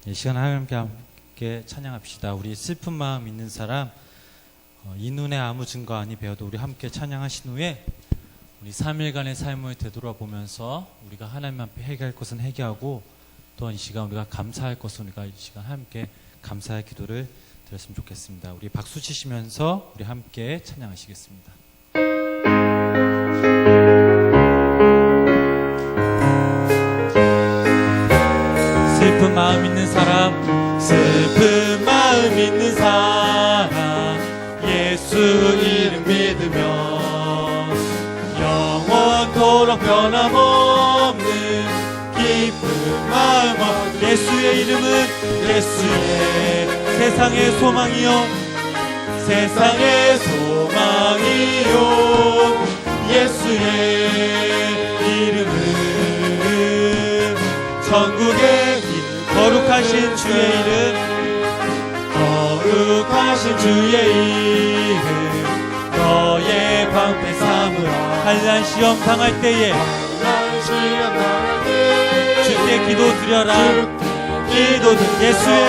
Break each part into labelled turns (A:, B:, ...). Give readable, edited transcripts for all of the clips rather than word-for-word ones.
A: 이 시간 함께 찬양합시다. 우리 슬픈 마음 있는 사람, 이 눈에 아무 증거 아니 배워도 우리 함께 찬양하신 후에 우리 3일간의 삶을 되돌아보면서 우리가 하나님 앞에 회개할 것은 회개하고 또한 이 시간 우리가 감사할 것은 우리가 이 시간 함께 감사의 기도를 드렸으면 좋겠습니다. 우리 박수 치시면서 우리 함께 찬양하시겠습니다. 슬픈 마음 있는 사람, 슬픈 마음 있는 사람, 예수 이름 믿으며 영원토록 변함없는 기쁜 마음, 예수의 이름은 예수의 세상의 소망이요, 세상의 소망이요, 예수의 이름은 전국의 거룩하신 주의 이름, 거룩하신 주의 이름, 너의 방패 삼으라. 환난 시험 당할 때에 주께 기도 드려라. 기도 드 예수의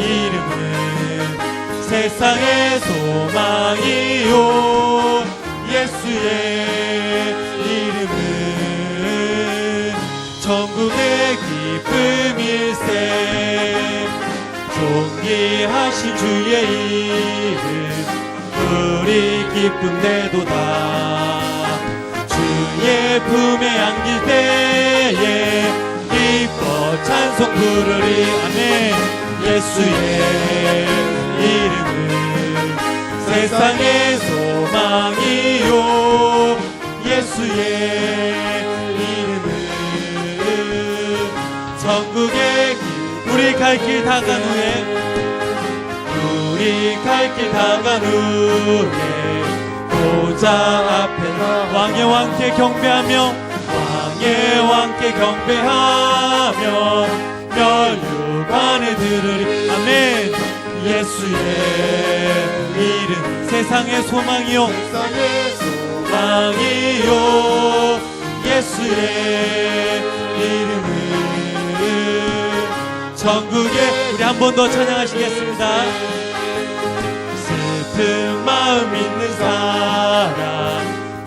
A: 이름은 세상의 소망이요, 예수의 전국의 기쁨일세. 존귀하신 주의 이름 우리 기쁨되도다. 주의 품에 안길 때에 기뻐 찬송 부르리. 아멘. 예수의 이름은 세상의 소망이요, 예수의 전국의 우리 갈 길 다 간 후에, 우리 갈 길 다 간 후에 보좌 앞에 왕의 왕께 경배하며, 왕의 왕께 경배하며 멸류관을 들으리. 아멘. 예수의 이름 세상의 소망이요, 세상의 소망이요, 예수의 이름은 전국에. 우리 한 번 더 찬양하시겠습니다. 슬픈 마음 있는 사람,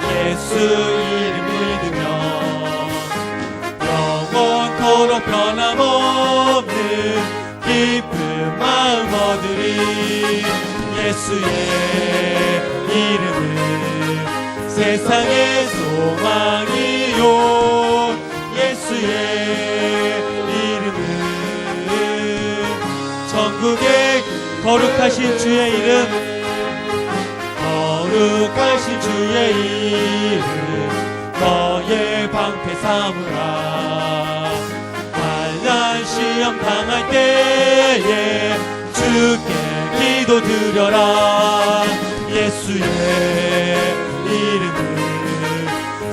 A: 예수 이름 믿으며 영원토록 변함없는 기쁜 마음 얻으리. 예수의 이름은 세상의 소망이요, 예수의 전국의 거룩하신 주의 이름, 거룩하신 주의 이름, 너의 방패 삼으라. 환난 시험 당할 때에 주께 기도 드려라. 예수의 이름은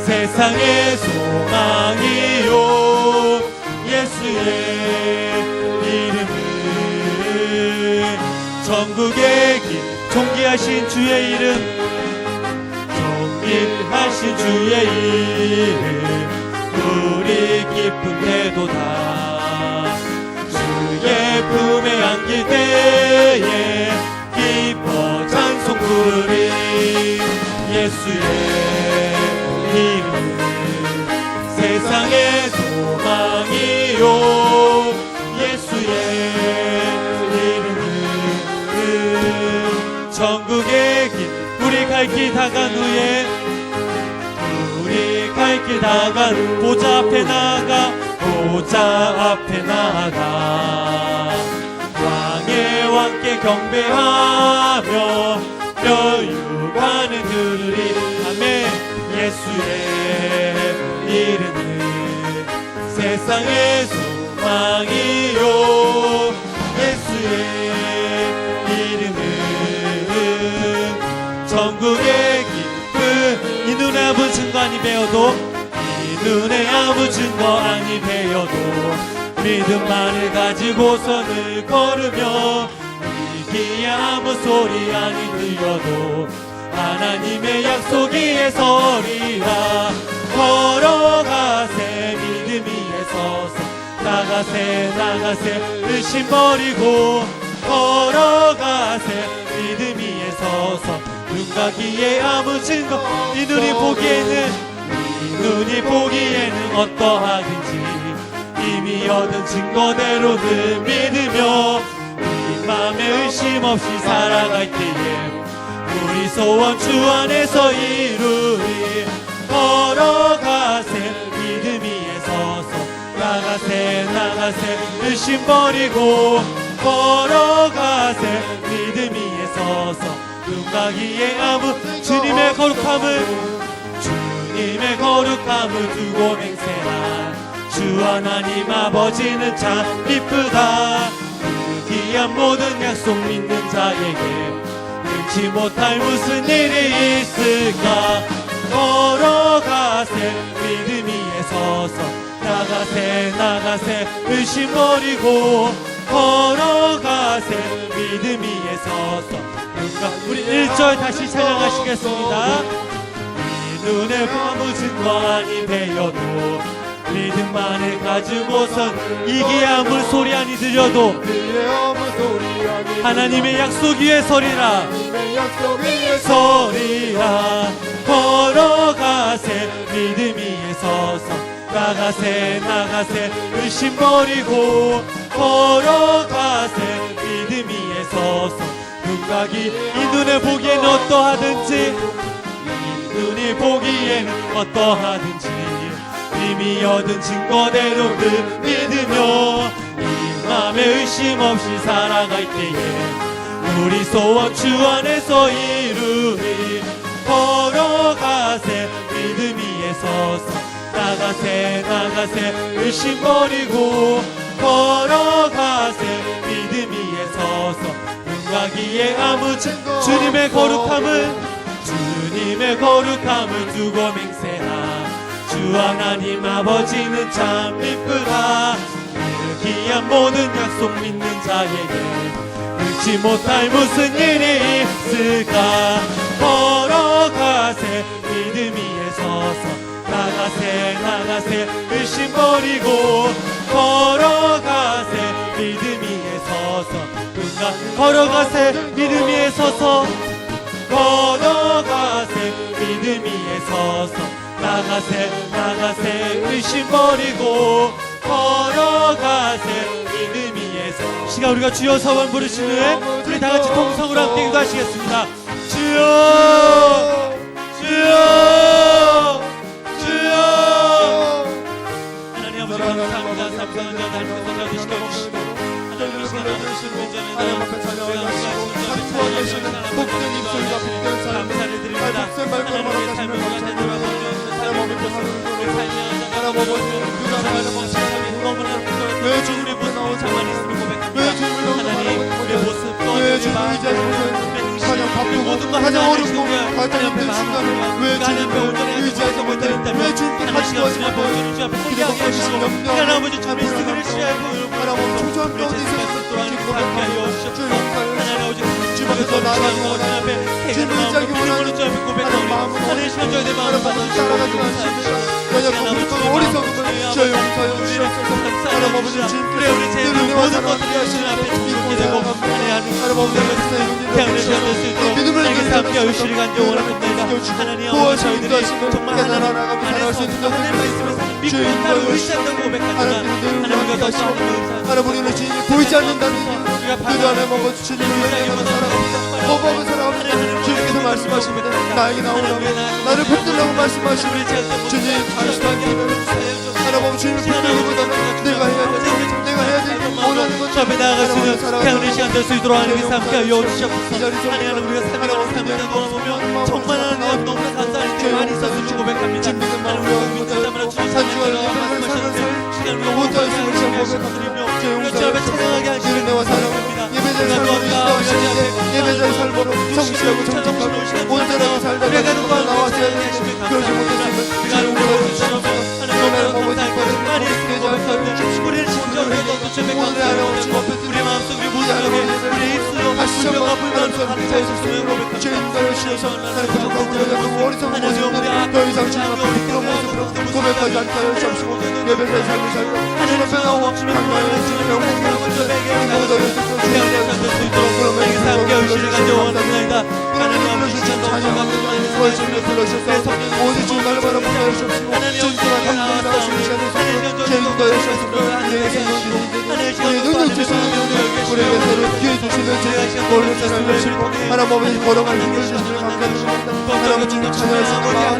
A: 세상의 소망이요, 예수의 전국의 존귀하신 주의 이름, 존귀하신 주의 이름 우리 기쁨되도다. 주의 품에 안길 때에 기뻐 찬송 부르리. 예수의 이름 세상의 소망이요, 예수의 전국의 길 우리 갈 길 다 간 후에, 우리 갈 길 다 간 보좌 앞에 나아가, 보좌 앞에 나아가 왕의 왕께 경배하며 멸류관을 들으리. 아멘. 예수의 이름은 세상의 소망이요, 예수의 전국의 기쁨. 이 눈에 아무 증거 아니 배워도, 이 눈에 아무 증거 아니 배워도 믿음만을 가지고서는 걸으며, 이기야 아무 소리 아니 들려도 하나님의 약속 위에 서리라. 걸어가세 믿음 위에 서서 나가세 나가세 의심 버리고 걸어가세 믿음 위에 서서 눈과 귀에 아무 증거 이 눈이 보기에는 어떠하든지 이미 얻은 증거대로는 믿으며 이 맘에 의심 없이 살아갈 때에 우리 소원 주 안에서 이루리 걸어가세 믿음 위에 서서 나가세 나가세 의심 버리고 걸어가세 믿음 위에 서서 눈과 귀에 아무 주님의 거룩함을 두고 맹세한 주 하나님 아버지는 참 이쁘다 그 귀한 모든 약속 믿는 자에게 능치 못할 무슨 일이 있을까 걸어가세 믿음 위에 서서 나가세 나가세 의심 버리고 걸어가세 믿음 위에 서서 우리 1절 다시 찬양하시겠습니다. 이 눈에 아무 증거 아니 되어도 믿음만을 가지고선 이기야 물소리 아니 들려도 하나님의 약속 위에 서리라 걸어가세 믿음 위에 서서 나가세 나가세 의심 버리고 걸어가세 믿음 위에 서서 눈각이 이 눈에 보기에는 어떠하든지 이 눈이 보기에는 어떠하든지 이미 얻은 증거대로 늘 믿으며 이 맘에 의심 없이 살아갈 때에 우리 소원 주 안에서 이루리 걸어가세 믿음 위에 서서 나가세 나가세 의심 버리고 걸어가세 믿음 위에 서서 눈가기에 아무 주님의 거룩함을 두고 맹세한 주 하나님 아버지는 참 이쁘다 그 귀한 모든 약속 믿는 자에게 능치 못할 무슨 일이 있을까 걸어가세 믿음 위에 서서 나가세 나가세 의심 버리고 걸어가세 믿음 위에 서서 걸어가세 믿음 위에 서서 걸어가세 믿음 위에 서서 나가세 나가세 의심 버리고 걸어가세 믿음 위에서 시간 우리가 주여 서원 부르신 후에 우리 다같이 통성으로 함께 기도하시겠습니다. 주여 주여 주여 하나님 아버지 감사합니다. 감사합니다. 하나님께서 닮은 선자 되시고 하나님 이 시간에
B: 하나님 앞에 찬양하시고 참고 계시는 복된 입술과 복된 삶
A: 감사를 드립니다.
B: 복된 말씀을 허락하시며 감사합니다. 왜 주님의 모습 가만히 있음을 고백합니다. 왜 주님의 모습 가장 바쁘고 가장 어렵고 가장 힘든 순간을 왜 주님을 의지하지 못했는데 왜 주님께 가지고 하시고 기도하고 계시고 하나님 아버지 주님의 승리를 시하고 하나님 초조한 가운데 있어서 주님 고백하여 주님 역사를 주님 앞에서 나아가기 원하는 주님 의지하기 원하는 하나님 마음으로 하나님 시간줘야 될 마음을 받아주시고 따라가지 않으시고 여자 거룩하고 어리석음을 주여 용서하여 주시옵소서 하나님 아버지 주님께서 늘 모든 것들이 하시는 앞에 믿고 되고 하나님 아버지
A: 태양을 지어낼 수 있도록
B: 믿음을
A: 내게 함께 의식을 간절히 원합니다. 하나님 아버지 저희들이 정말 하나님 안에서 하나님 말씀을 믿고 있다고 의지한다고 고백하지만 하나님과 다시
B: 하나님의 주님이 보이지 않는다는 그도 안에 먹어 주시는 거부하고 살아가는 주님께서 말씀하십니다. 나에게 나오라고 나를 붙들라고 말씀하시고 주님 하나님 주님을 붙들기보다는 내가 해야 될 원하는 것
A: 저 앞에 나아가시는 태양의 시간 될 수 있도록 하나님께서 함께 하여 주시옵소서. 하나님 우리가 살아가는 삶을 돌아보면 정말 하나님 너무나 감사할 일들이 많이 있었음을 고백합니다. 하나님 우리가 믿을 때마다 주님 사랑하시고 말씀하셨는데 시간 우리가 못할 수 있는 고백드리며 저 앞에 찬양하게 하시는 내와 사랑합니다.
B: 예배자의 삶으로 성실하고 정직하고 온전하게 살다가 누가 나왔어야 되는데 그러지 못했으면 주님 우리가 너네를 먹을 때까지
A: 많이 있음을 고백하며 우리를 진정으로 해도 주님의 감사를 우리 마음속 우리 모든 우리 입술로
B: 불평과 불만 가득 있으므로 죄인과 여시여서 나는 부족하고 연약하고 어리석은 모습인데 더 이상 주님 앞에 부끄러운 모습으로 고백하지 않게 하여 주옵시고 예배의 삶을 살고 하나님 앞에 나오고 강만한 주님의 영광을 위하여 우리 모두 예수께서 주님의 삶을 있도록
C: 내게 삶께 의식을 가져오옵나이다. 하나님 아버지
B: 찬양합니다. 주님의 불러주셔서 오직 주님을 바라보게 하여 주옵시고 전투와 감동이 나오시는 시간에 죄인과 여시여서 우리의 생명이 능력 주시는 우리에게 새로운 기회 주시는 죄 모르는 사람을 싫고 하나님 아버지 걸어갈 힘을 주시는 감사드립니다. 하나님 주님 찬양할 수 있는 마음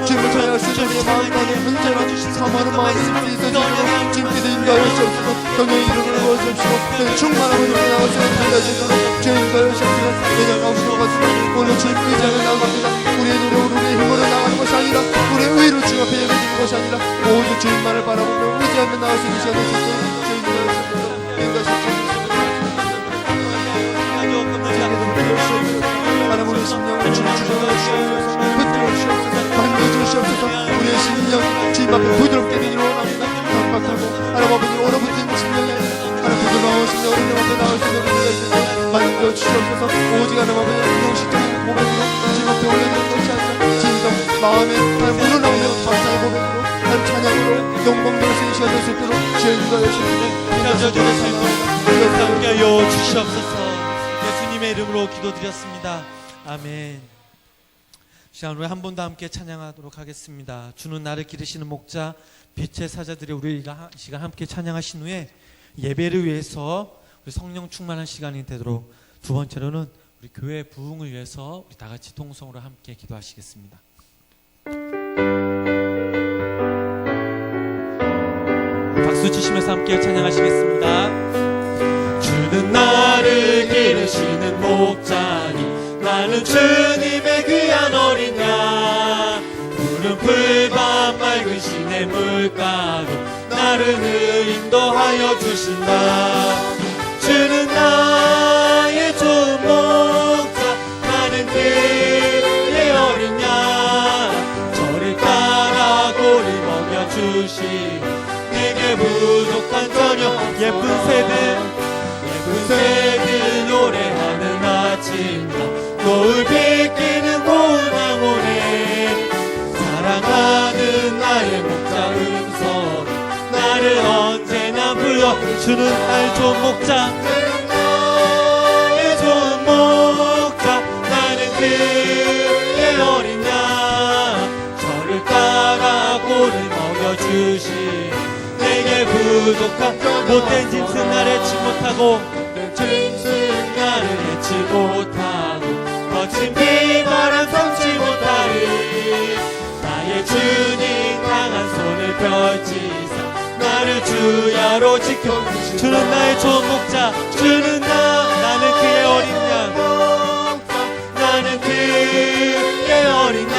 B: 주님을 찬양할 수 있는 우리의 마음 가운데 언제나 사모하는 마음이 있으시고 주님께서 인도하여 주옵시고 경영의 이름을 부어주옵시고 충만한 은혜가 나오시는 달려주시고 죄인과 여시옵시고 내가 나오시는 것은 오늘 주님 의장을 나갑니다. 우리의 노력으로 우리의 힘으로 나가는 것이 아니라 우리의 의로 주님 앞에 예배드리는 것이 아니라 모두 주님만을 바라보며 의지하며 나갈 수 있는 시간을 주시고 죄인과 여시옵시고 하나님 우리의 심령을 주님 주셔서 붙들어 주시옵소서 만져 주시옵소서 우리의 심령 주님 앞에 부드럽게 되기를 원합니다. 강박하고 하나님 아버지 얼어붙은 심령이 하나님 부드러운 심령을 내 앞에 나올 수 있는 우리가 있으며 만져 주시옵소서 오직 하나님 아버지 형식적인 고백으로 주님 앞에 올려드리는 것이 아니라 진정 마음에 하나님 우러나오며 감사의 고백으로 하나님 찬양으로 영광을 쓰는 시간 될 수 있도록 죄인과 여신을
C: 인도하여 수 있도록 함께 하여 주시옵소서. 예수님의 이름으로 기도드렸습니다. 아멘. 시간 후에 한 번 더 함께 찬양하도록 하겠습니다. 주는 나를 기르시는 목자 빛의 사자들이 우리가 이 시간 함께 찬양하신 후에 예배를 위해서 우리 성령 충만한 시간이 되도록 두 번째로는 우리 교회 부흥을 위해서 우리 다 같이 통성으로 함께 기도하시겠습니다. 박수 치시면서 함께 찬양하시겠습니다. 주는 나를 기르시는 목자니 나는 주님의 귀한 어린 양 푸른 풀밭 맑은 시내 물가로 나를 인도하여 주신다. 주는 나의 좋은 목자 나는 그의 어린 양 저를 따라 고리 먹여 주시고 내게 부족한 저녁 예쁜 새들 노래하는 아침과 노을 비끼는 고운 황혼에 사랑하는 나의 목자 음성 나를 언제나 불러주는 날 좋은 목자 나의 좋은 목자 나는 그의 어린 양 저를 따라 꼴을 먹여주시 내게 부족한 못된 짐승 나를 해치 못하고 나를 해치 못하고 거친 비바람 삼지 못하리 나의 주님 강한 손을 펼치사 나를 주야로 지켜주시 주는 나의 좋은 목자 주는 나는 그의 어린 양 나는 그의 어린 양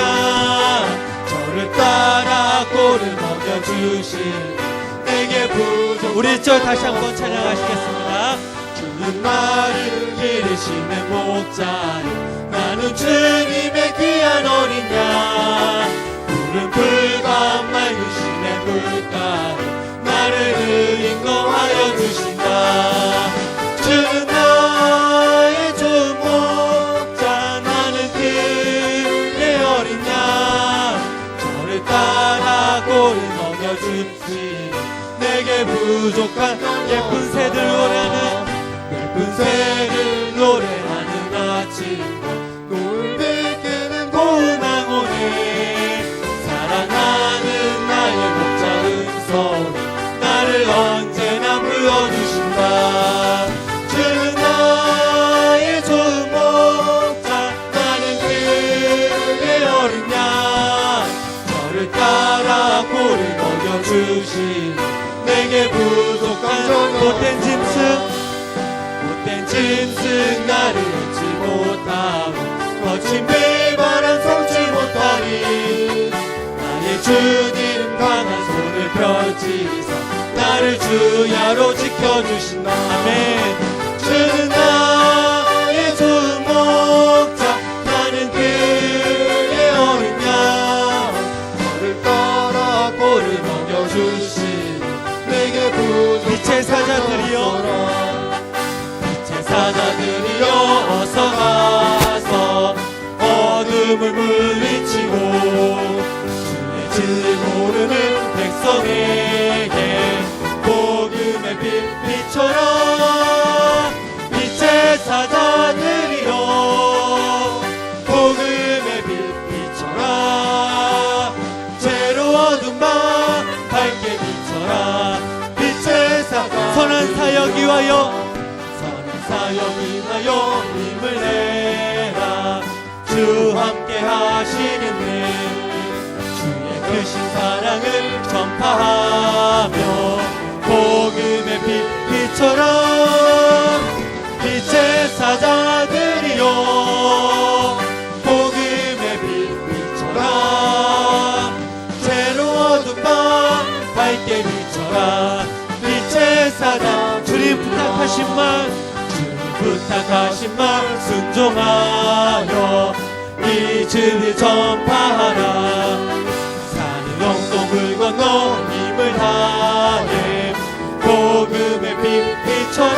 C: 저를 따라 꼴을 먹여주시 내게 부족 우리 절 다시 한번 찬양하시겠습니다. 주는 나를 기르시는 목자니 나는 주님의 귀한 어린 양 푸른 풀밭 맑은 시내 물가로 나를 인도하여 주신다. 주는 나의 좋은 목자 나는 그의 어린 양 저를 따라 꼴을 먹여주시 내게 부족한 예쁜 새들 노래하는 아침과 노을 비끼는 고운 황혼에 사랑하는 나의 목자 음성이 나를 언제나 불러주신다. 주는 나의 좋은 목자 나는 그의 어린 양 저를 따라 꼴을 먹여주시 내게 부족한 못된 짐승 나를 해치 못하고 거친 비바람 삼지 못하리 나의 주님 강한 손을 펼치사 나를 주야로 지켜주신다. 아멘. 주는 나의 좋은 목자 나는 그의 어린 양 저를 따라 꼴을 먹여주시 내게 부족한
B: 빛의 사자들이여
C: 사자들이여 어둠을 물리치고 주의 질 모르는 백성에게 복음의 빛처럼 빛의 사자들이여 복음의 빛처럼 괴로워둔 밤 밝게 비춰라 빛의 사자 선한 사역 위하여 힘을 내라 주 함께 하시는 주의 크신 사랑을 전파하며 복음의 빛처럼 빛의 사자들이여 복음의 빛처럼 괴로워둔 밤 밝게 비춰라 빛의 사자 주님 부탁하신 말 순종하여 이 진리 전파하라 산을 영동을 건너 힘을 다해 복음의 빛처럼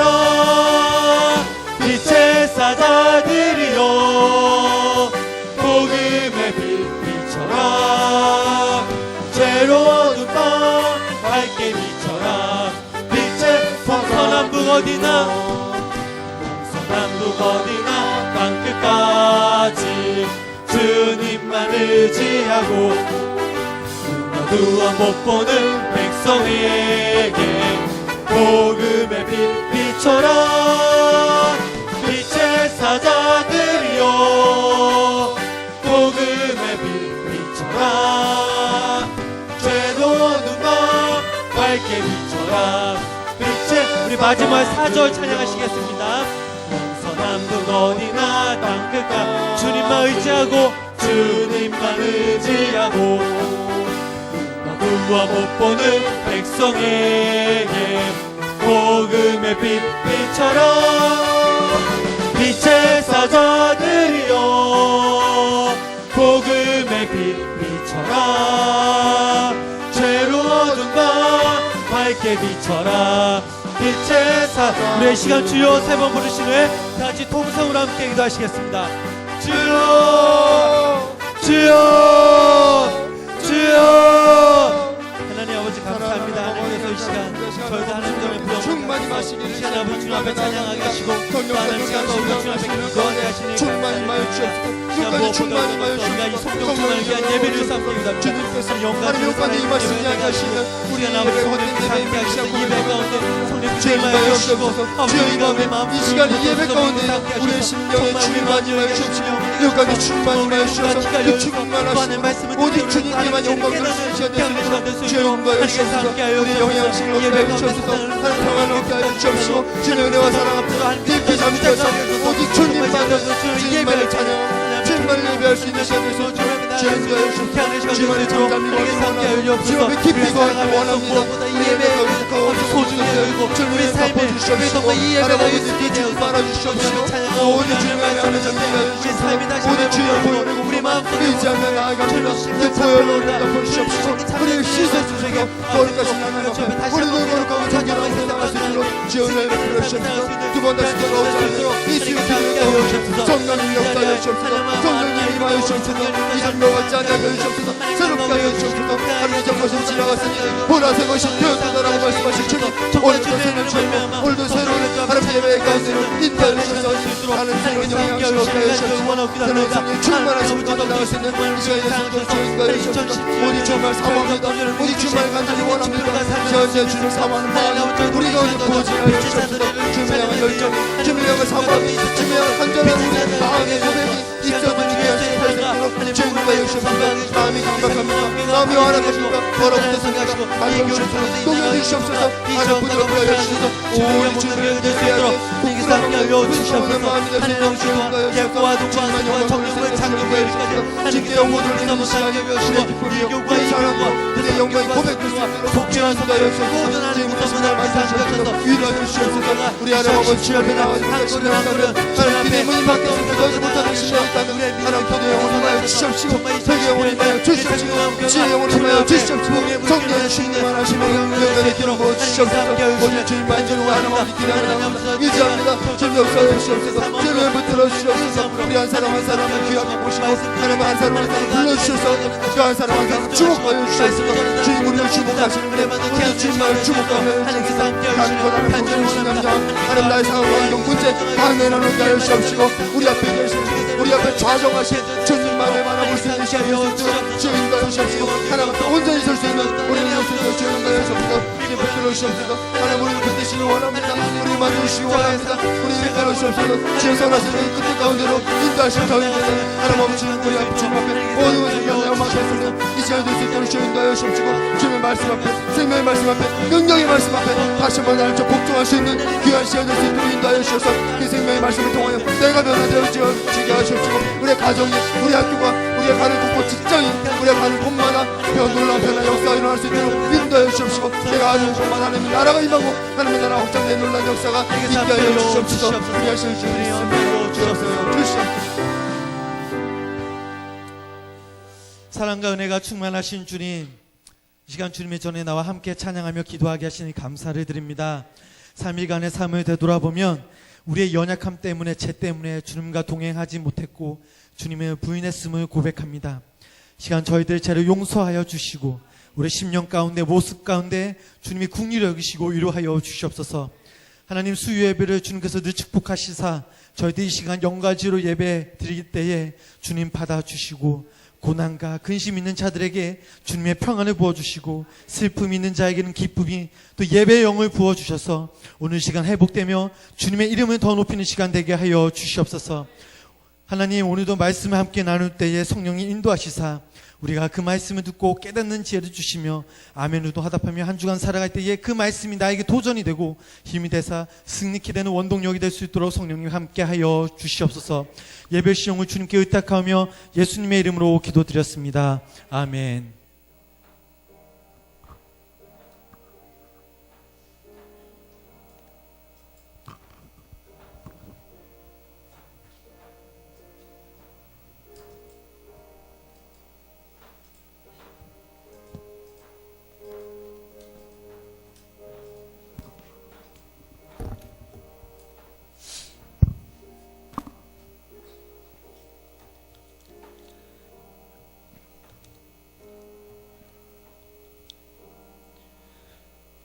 C: 빛의 사자들이여 복음의 빛처럼 괴로워둔 밤 밝게 비춰라 빛의 동서남북 어디나 남북 어디나 땅끝까지 주님만 의지하고 눈어두어 못 보는 백성에게 복음의 빛처럼 빛의 사자들이여 복음의 빛처럼 죄도는 밤 밝게 비춰라 빛의 우리 마지막 4절 찬양하시겠습니다. 남북 어디나 땅끝까지 주님만 의지하고 누구와 못 보는 백성에게 복음의 빛처럼 빛의 사자들이여 복음의 빛처럼 죄로워둔 밤 밝게 비춰라 빛의 사자 우리의 시간 주여 3번 부르신 후에 다같이 통성으로 함께 기도하시겠습니다. 주여 주여 주여 하나님 아버지 감사합니다. 하나님께서 이 시간 저희도 하나님 전에
B: 충만히 마시기를
C: 시간 아버지 주님 앞에 찬양하게 하시고 또 하나님 시간 저희가 주님 앞에 기도하게 하시니
B: 충만히 마여 주옵소서 끝까지 충만히 마여
C: 우리가 이
B: 주옵소서
C: 성경을 위한 예배를 삼고 기도합니다.
B: 주님께서
C: 영광
B: 하나님 영광이 임하시지 않으시면
C: 우리 하나님 성령 함께 하시는 예배 가운데 성령
B: 주님
C: 주님만
B: 마여
C: 주시고
B: 주옵소서 주의 가운데 이 시간 이 예배 가운데 우리의 심령에 충만히 마여 주옵시며 여기까지 충만히 마여 주셔서 그 충만하시고 오직 주님께만 영광 돌리시는 시간 되시고 주의 영광을 주옵소서 우리 영양식을 얻게 하여 주옵소서 하나님 평안을 얻게 하여 주옵시고 주의 은혜와 사랑 앞에서 이렇게 잠겨서 오직 주님만을 찬양 주님만을 예배할 수 있는 시간 되시고 주의 은혜와 주옵소서 주님만을 잠잠히 원합니다 주님 앞에 깊이 거하기 원합니다 우리 예배가 소중히 여기고 주님의 삶을 덮어주시옵시고 할아버지 뒤집지 말아주시옵시고 오늘 주님의 안에 잠기게 하여주시옵소서 오늘 주의 보혈을 우리 마음속에 의지하며 나아갑니다 그 보혈을 덮어주시옵시고 우리를 씻어주시고 거룩하신 하나님 앞에 우리도 거룩하고 정결하고 생각할 수 있도록 주의 은혜를 베풀어주시옵소서 두 번 다시 돌아오지 않도록 이 시간을 가오시옵소서 성령님 역사하여 주옵소서 성령님 임하여 주옵소서 이 장로 같지 않게 하여 주옵소서 새롭게 하여 주옵소서 하루의 전것은 지나갔으니 보라새 것이 되었다라고 말씀하신 주님 오늘도 새로운 주님 오늘도 새로운 하나님 예배 가운데로 인도하여 주셔서 하나님 새로운 영향을 얻게 하여 주옵소서 새로운 성령 충만하신 분들이 나올 수 있는 이 시간에 예수님도 주인과의 주옵소서 오직 주말 사모합니다 오직 주말 간절히 원합니다 현재 주를 사모하는 마음 우리 가운데 보호지하여 주옵소서 주님을 향한 열정 주님을 향한 사모함 주님을 향한 간절한 우리의 마음의 고백이 있어지게 하시는 주님과의 주옵소서 마음이 강박합니다 마음이 완악합니다 더럽습니다 하나님 주옵소서 녹여주시옵소서 하나님 부드럽게 하여 주셔서 오직 주님을 예배하게 부끄럽게 하여 주시옵소서 마음이 되시는 주님과의 주옵소서 주님만 영광을 정령을 장님과의 주옵소서 주님께 영광을 돌리는 시간에 우리의 기쁨이 우리의 사랑과 우리의 영광이 고백될 수 있도록 복주한 수다여 주옵소서 주님께서 날 만나주셔서 위로하여 주시옵소서 우리 하나님 아버지 앞에 나와 주시는 하나님 기대 문이 밖에서 들어오지 못하는 시간이 있다면 하나님 기도 영혼을 하여 인하여 주시옵시고 회개 영혼 인하여 주시옵시고 지혜 영혼 인하여 주시옵시고 성령 주님만 하시며 영광의 기름 부어 주시옵소서 오늘 주님만 주는 하나님 아버지 기도합니다 의지합니다 주님 역사해 주시옵소서 주님 붙들어 주시옵소서 우리 한 사람 한 사람을 귀하게 보시고 하나님 한 사람 한 사람 불러주셔서 그 한 사람 한 사람 주목하여 주시옵소서 주님 우리를 주목하시는 분 우리를 주님을 주목하여 주시옵소서 간절한 복수의 남자 하나님 나의 상황과 환경 문제 강해 나누게 하여 주시옵시고 우리 앞에 계신 우리 앞에 좌정하신 주님만을 바라볼 수 있는 시간이 있도록 주님 인도하여 주시옵시고 하나님 온전히 설 수 있는 우리는 예수님을 주님 인도하여 주시옵소서 주님 붙들어 주시옵소서 하나님 우리를 붙드시길 원합니다 우리를 만드시기 원합니다 우리를 인도하여 주시옵소서 주의 선하시는 끝 가운데로 인도하시는 저희들은 하나님 멈추는 우리 앞에 주님 앞에 모든 것을 영향을 맡겼으면 이 시간이 될 수 있도록 주님 인도하여 주시옵시고 주님의 말씀 앞에 생명의 말씀 앞에 능력의 말씀 앞에 다시 한번 나를 복종할 수 있는 귀한 시간이 될 수 있도록 인도하여 주셔서 그 생명의 말씀을 통하여 내가 변화되어 지게 하시옵시고 우리의 가정이 우리 학교가 우리의 가는 곳곳 직장이 우리의 가는 곳마다 놀라운 변화 역사가 일어날 수 있도록 인도하여 주시옵시고 내가 아는 곳마다 하나님의 나라가 임하고 하나님의 나라 확장된 놀라운 역사가 있게 하여 주시옵소서 우리 하시는 주님 주시옵소서
C: 사랑과 은혜가 충만하신 주님 이 시간 주님의 전에 나와 함께 찬양하며 기도하게 하시니 감사를 드립니다. 3일간의 삶을 되돌아보면 우리의 연약함 때문에 죄 때문에 주님과 동행하지 못했고 주님을 부인했음을 고백합니다. 시간 저희들 죄를 용서하여 주시고 우리 심령 가운데 모습 가운데 주님이 긍휼히 여기시고 위로하여 주시옵소서. 하나님 수요 예배를 주님께서 늘 축복하시사 저희들 이 시간 영가지로 예배 드릴 때에 주님 받아주시고 고난과 근심 있는 자들에게 주님의 평안을 부어주시고 슬픔 있는 자에게는 기쁨이 또 예배의 영을 부어주셔서 오늘 시간 회복되며 주님의 이름을 더 높이는 시간 되게 하여 주시옵소서. 하나님 오늘도 말씀을 함께 나눌 때에 성령이 인도하시사 우리가 그 말씀을 듣고 깨닫는 지혜를 주시며 아멘으로 화답하며 한 주간 살아갈 때에 그 말씀이 나에게 도전이 되고 힘이 되사 승리케 되는 원동력이 될 수 있도록 성령님 함께 하여 주시옵소서. 예배 시용을 주님께 의탁하며 예수님의 이름으로 기도드렸습니다. 아멘.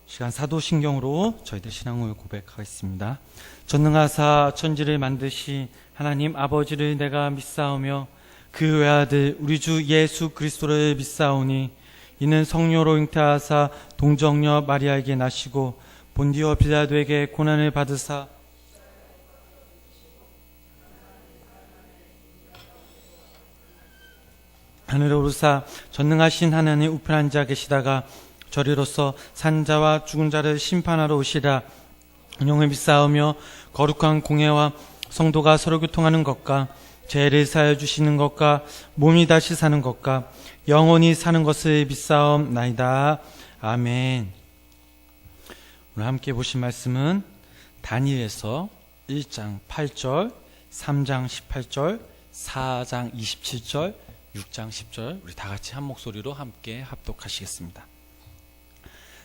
A: 시간 사도신경으로 저희들 신앙을 고백하겠습니다. 전능하사 천지를 만드시 하나님 아버지를 내가 믿사오며 그 외아들 우리 주 예수 그리스도를 믿사오니 이는 성령으로 잉태하사 동정녀 마리아에게 나시고 본디오 빌라도에게 고난을 받으사 하늘에 오르사 전능하신 하나님 우편 앉아 계시다가 저리로서 산자와 죽은 자를 심판하러 오시라. 영을 믿사오며 거룩한 공회와 성도가 서로 교통하는 것과 죄를 사하여 주시는 것과 몸이 다시 사는 것과 영원히 사는 것을 믿사옵나이다. 아멘. 오늘 함께 보신 말씀은 다니엘서 1장 8절, 3장 18절, 4장 27절, 6장 10절 우리 다 같이 한 목소리로 함께 합독하시겠습니다.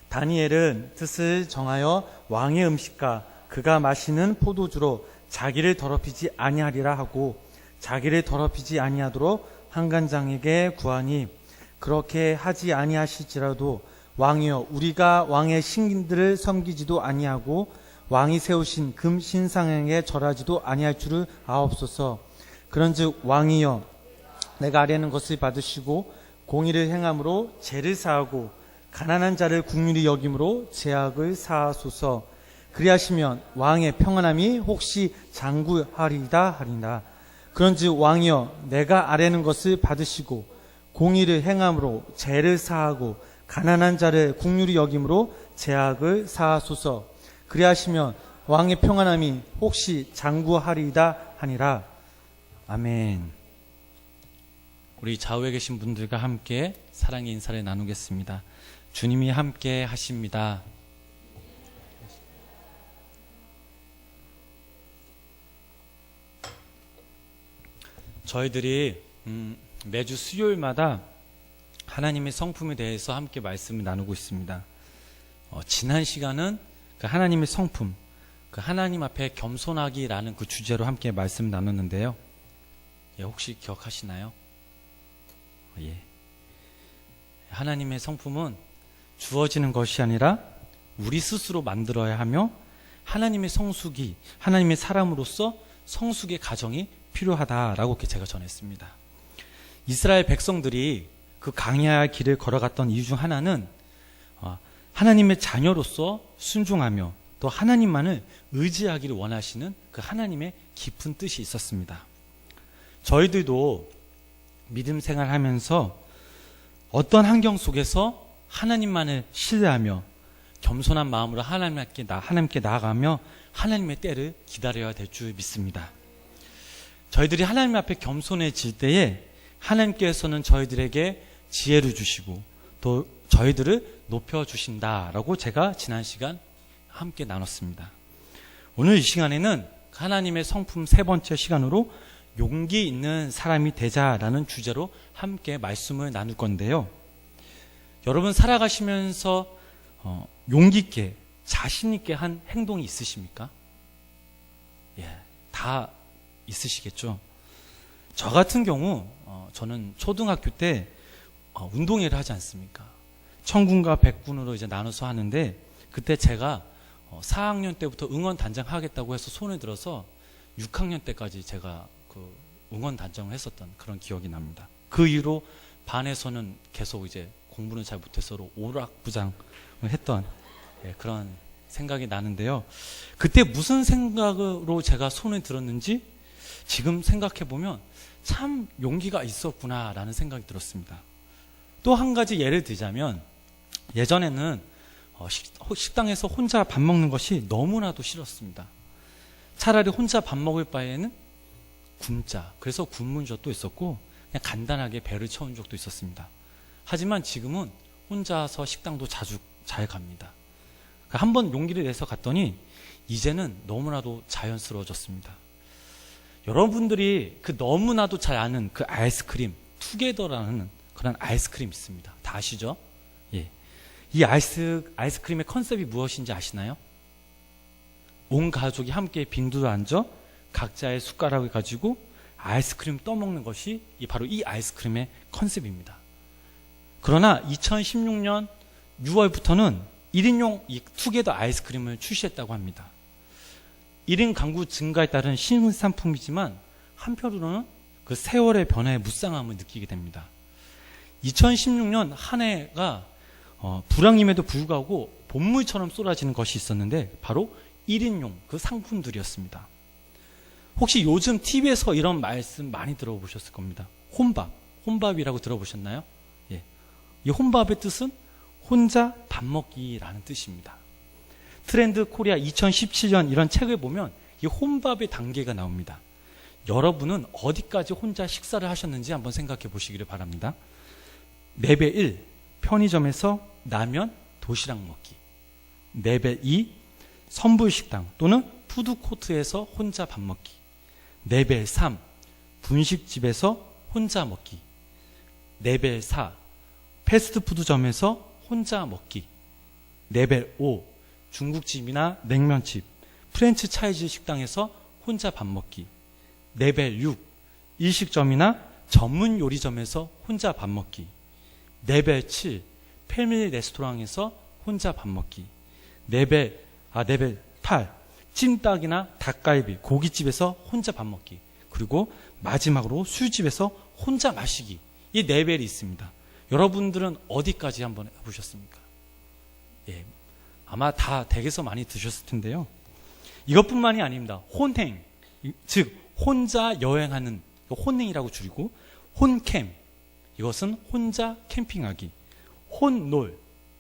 A: 다니엘은 뜻을 정하여 왕의 음식과 그가 마시는 포도주로 자기를 더럽히지 아니하리라 하고 자기를 더럽히지 아니하도록 한간장에게 구하니 그렇게 하지 아니하실지라도 왕이여 우리가 왕의 신들을 섬기지도 아니하고 왕이 세우신 금 신상에게 절하지도 아니할 줄을 아옵소서. 그런즉 왕이여 내가 아뢰는 것을 받으시고 공의를 행함으로 죄를 사하고 가난한 자를 긍휼히 여김으로 죄악을 사하소서. 그리하시면 왕의 평안함이 혹시 장구하리이다 하리나. 그런즉 왕이여 내가 아뢰는 것을 받으시고 공의를 행함으로 죄를 사하고 가난한 자를 긍휼히 여김으로 죄악을 사하소서. 그리하시면 왕의 평안함이 혹시 장구하리이다 하니라. 아멘. 우리 좌우에 계신 분들과 함께 사랑의 인사를 나누겠습니다. 주님이 함께 하십니다. 저희들이 매주 수요일마다 하나님의 성품에 대해서 함께 말씀을 나누고 있습니다. 지난 시간은 그 하나님의 성품, 그 하나님 앞에 겸손하기라는 그 주제로 함께 말씀 나눴는데요. 예, 혹시 기억하시나요? 예. 하나님의 성품은 주어지는 것이 아니라 우리 스스로 만들어야 하며 하나님의 성숙이, 하나님의 사람으로서 성숙의 과정이 필요하다라고 이렇게 제가 전했습니다. 이스라엘 백성들이 그 광야의 길을 걸어갔던 이유 중 하나는 하나님의 자녀로서 순종하며 또 하나님만을 의지하기를 원하시는 그 하나님의 깊은 뜻이 있었습니다. 저희들도 믿음 생활하면서 어떤 환경 속에서 하나님만을 신뢰하며 겸손한 마음으로 하나님께 나아가며 하나님의 때를 기다려야 될 줄 믿습니다. 저희들이 하나님 앞에 겸손해질 때에 하나님께서는 저희들에게 지혜를 주시고 또 저희들을 높여주신다라고 제가 지난 시간 함께 나눴습니다. 오늘 이 시간에는 하나님의 성품 세 번째 시간으로 용기 있는 사람이 되자라는 주제로 함께 말씀을 나눌 건데요. 여러분 살아가시면서 용기 있게 자신 있게 한 행동이 있으십니까? 예, 다 있으시겠죠. 저 같은 경우 저는 초등학교 때 운동회를 하지 않습니까? 청군과 백군으로 이제 나눠서 하는데 그때 제가 4학년 때부터 응원단장 하겠다고 해서 손을 들어서 6학년 때까지 제가 그 응원단장을 했었던 그런 기억이 납니다. 그 이후로 반에서는 계속 이제 공부는 잘 못해서 오락부장을 했던 그런 생각이 나는데요. 그때 무슨 생각으로 제가 손을 들었는지 지금 생각해보면 참 용기가 있었구나라는 생각이 들었습니다. 또 한 가지 예를 들자면 예전에는 식당에서 혼자 밥 먹는 것이 너무나도 싫었습니다. 차라리 혼자 밥 먹을 바에는 굶자. 그래서 굶은 적도 있었고 그냥 간단하게 배를 채운 적도 있었습니다. 하지만 지금은 혼자서 식당도 자주 잘 갑니다. 한번 용기를 내서 갔더니 이제는 너무나도 자연스러워졌습니다. 여러분들이 그 너무나도 잘 아는 그 아이스크림, 투게더라는 그런 아이스크림 있습니다. 다 아시죠? 예. 이 아이스크림의 컨셉이 무엇인지 아시나요? 온 가족이 함께 빈도를 앉아 각자의 숟가락을 가지고 아이스크림 떠먹는 것이 바로 이 아이스크림의 컨셉입니다. 그러나 2016년 6월부터는 1인용 이 투게더 아이스크림을 출시했다고 합니다. 1인 가구 증가에 따른 신상품이지만 한편으로는 그 세월의 변화의 무쌍함을 느끼게 됩니다. 2016년 한 해가 불황임에도 불구하고 본물처럼 쏟아지는 것이 있었는데 바로 1인용 그 상품들이었습니다. 혹시 요즘 TV에서 이런 말씀 많이 들어보셨을 겁니다. 혼밥이라고 들어보셨나요? 예. 이 혼밥의 뜻은 혼자 밥 먹기라는 뜻입니다. 트렌드 코리아 2017년 이런 책을 보면 이 혼밥의 단계가 나옵니다. 여러분은 어디까지 혼자 식사를 하셨는지 한번 생각해 보시기를 바랍니다. 레벨 1, 편의점에서 라면, 도시락 먹기. 레벨 2, 선불식당 또는 푸드코트에서 혼자 밥 먹기. 레벨 3, 분식집에서 혼자 먹기. 레벨 4, 패스트푸드점에서 혼자 먹기. 레벨 5, 중국집이나 냉면집, 프렌치차이즈 식당에서 혼자 밥 먹기. 레벨 6, 일식점이나 전문 요리점에서 혼자 밥 먹기. 레벨 7, 패밀리 레스토랑에서 혼자 밥 먹기. 레벨 8, 찜닭이나 닭갈비, 고깃집에서 혼자 밥 먹기. 그리고 마지막으로 술집에서 혼자 마시기. 이 레벨이 있습니다. 여러분들은 어디까지 한번 해보셨습니까? 예, 아마 다 댁에서 많이 드셨을 텐데요. 이것뿐만이 아닙니다. 혼행, 즉 혼자 여행하는 혼행이라고 줄이고 혼캠, 이것은 혼자 캠핑하기. 혼놀,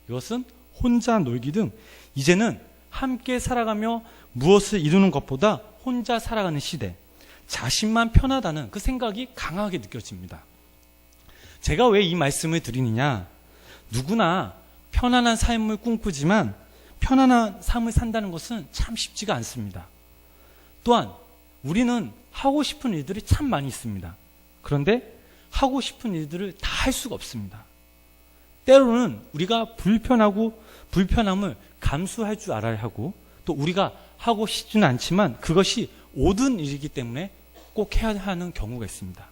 A: 이것은 혼자 놀기 등 이제는 함께 살아가며 무엇을 이루는 것보다 혼자 살아가는 시대, 자신만 편하다는 그 생각이 강하게 느껴집니다. 제가 왜 이 말씀을 드리느냐, 누구나 편안한 삶을 꿈꾸지만 편안한 삶을 산다는 것은 참 쉽지가 않습니다. 또한 우리는 하고 싶은 일들이 참 많이 있습니다. 그런데
D: 하고 싶은 일들을 다 할 수가 없습니다. 때로는 우리가 불편함을 감수할 줄 알아야 하고, 또 우리가 하고 싶지는 않지만 그것이 옳은 일이기 때문에 꼭 해야 하는 경우가 있습니다.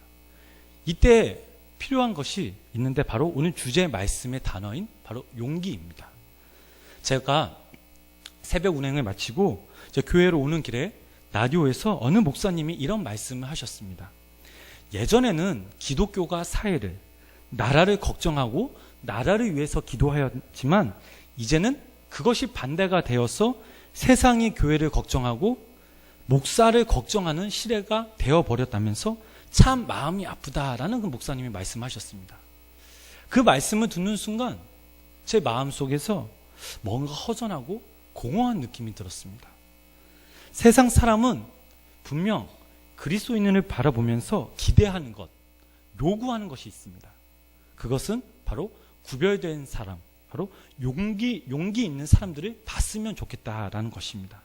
D: 이때 필요한 것이 있는데 바로 오늘 주제 말씀의 단어인 바로 용기입니다. 제가 새벽 운행을 마치고 제 교회로 오는 길에 라디오에서 어느 목사님이 이런 말씀을 하셨습니다. 예전에는 기독교가 사회를, 나라를 걱정하고 나라를 위해서 기도하였지만 이제는 그것이 반대가 되어서 세상이 교회를 걱정하고 목사를 걱정하는 시대가 되어버렸다면서 참 마음이 아프다라는 그 목사님이 말씀하셨습니다. 그 말씀을 듣는 순간 제 마음속에서 뭔가 허전하고 공허한 느낌이 들었습니다. 세상 사람은 분명 그리스도인을 바라보면서 기대하는 것, 요구하는 것이 있습니다. 그것은 바로 구별된 사람, 바로 용기 있는 사람들을 봤으면 좋겠다라는 것입니다.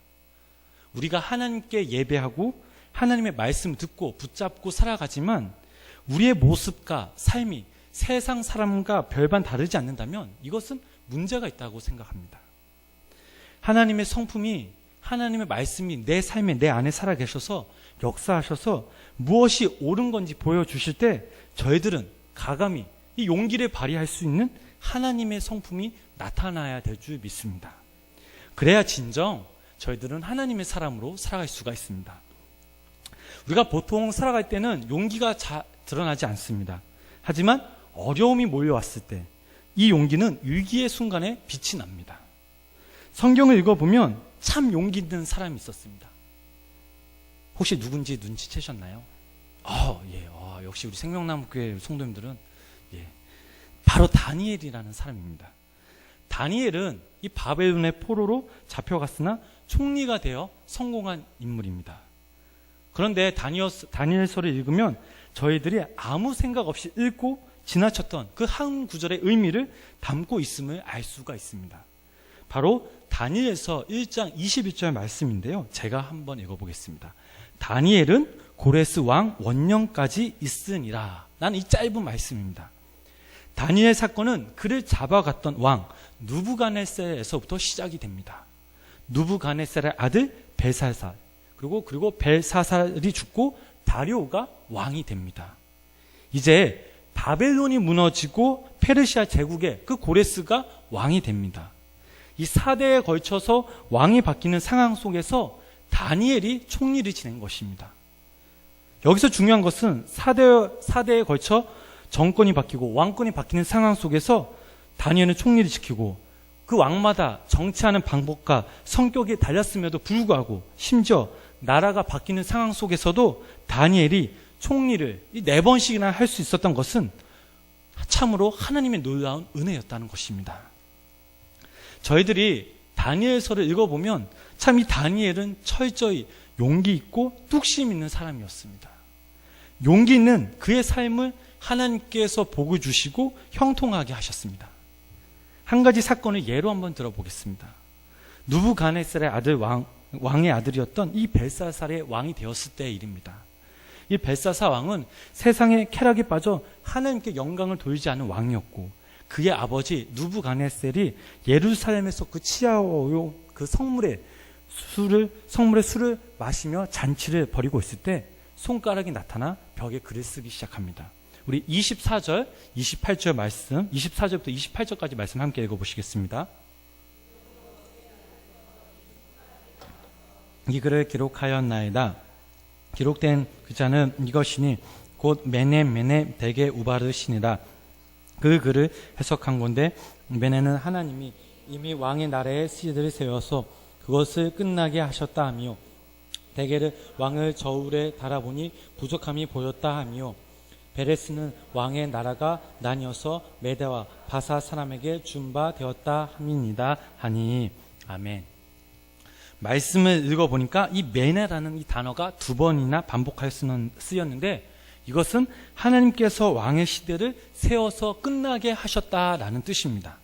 D: 우리가 하나님께 예배하고 하나님의 말씀 듣고 붙잡고 살아가지만 우리의 모습과 삶이 세상 사람과 별반 다르지 않는다면 이것은 문제가 있다고 생각합니다. 하나님의 성품이, 하나님의 말씀이 내 삶에, 내 안에 살아계셔서 역사하셔서 무엇이 옳은 건지 보여주실 때 저희들은 가감히 이 용기를 발휘할 수 있는 하나님의 성품이 나타나야 될 줄 믿습니다. 그래야 진정 저희들은 하나님의 사람으로 살아갈 수가 있습니다. 우리가 보통 살아갈 때는 용기가 드러나지 않습니다. 하지만 어려움이 몰려왔을 때 이 용기는 위기의 순간에 빛이 납니다. 성경을 읽어보면 참 용기 있는 사람이 있었습니다. 혹시 누군지 눈치채셨나요? 예. 역시 우리 생명나무교회 성도님들은 바로 다니엘이라는 사람입니다. 다니엘은 이 바벨론의 포로로 잡혀갔으나 총리가 되어 성공한 인물입니다. 그런데 다니엘서를 읽으면 저희들이 아무 생각 없이 읽고 지나쳤던 그 한 구절의 의미를 담고 있음을 알 수가 있습니다. 바로 다니엘서 1장 21절 말씀인데요. 제가 한번 읽어보겠습니다. 다니엘은 고레스 왕 원년까지 있으니라. 라는 이 짧은 말씀입니다. 다니엘 사건은 그를 잡아갔던 왕 누부갓네살에서부터 시작이 됩니다. 누부갓네살의 아들 벨사살, 그리고 벨사살이 죽고 다리오가 왕이 됩니다. 이제 바벨론이 무너지고 페르시아 제국의 그 고레스가 왕이 됩니다. 이 4대에 걸쳐서 왕이 바뀌는 상황 속에서 다니엘이 총리를 지낸 것입니다. 여기서 중요한 것은 4대에 걸쳐 정권이 바뀌고 왕권이 바뀌는 상황 속에서 다니엘은 총리를 지키고 그 왕마다 정치하는 방법과 성격이 달랐음에도 불구하고 심지어 나라가 바뀌는 상황 속에서도 다니엘이 총리를 4번씩이나 할 수 있었던 것은 참으로 하나님의 놀라운 은혜였다는 것입니다. 저희들이 다니엘서를 읽어보면 참 이 다니엘은 철저히 용기 있고 뚝심 있는 사람이었습니다. 용기 있는 그의 삶을 하나님께서 복을 주시고 형통하게 하셨습니다. 한 가지 사건을 예로 한번 들어보겠습니다. 누부갓네살의 아들 왕의 아들이었던 이 벨사살의 왕이 되었을 때의 일입니다. 이 벨사살 왕은 세상의 쾌락에 빠져 하나님께 영광을 돌리지 않은 왕이었고 그의 아버지 누부갓네살이 예루살렘에서 그 치아오요 그 성물의 술을 마시며 잔치를 벌이고 있을 때 손가락이 나타나 벽에 글을 쓰기 시작합니다. 우리 24절, 28절 말씀, 24절부터 28절까지 말씀 함께 읽어보시겠습니다. 이 글을 기록하였나이다. 기록된 글자는 이것이니 곧 메네 대게 우바르시니라. 그 글을 해석한 건데 메네는 하나님이 이미 왕의 나라에 씨들을 세워서 그것을 끝나게 하셨다 하며 대게를 왕을 저울에 달아보니 부족함이 보였다 하며 베레스는 왕의 나라가 나뉘어서 메대와 바사 사람에게 준 바 되었다 함이니이다 하니. 아멘. 말씀을 읽어보니까 이 메네라는 이 단어가 2번이나 반복하여 쓰였는데 이것은 하나님께서 왕의 시대를 세워서 끝나게 하셨다라는 뜻입니다.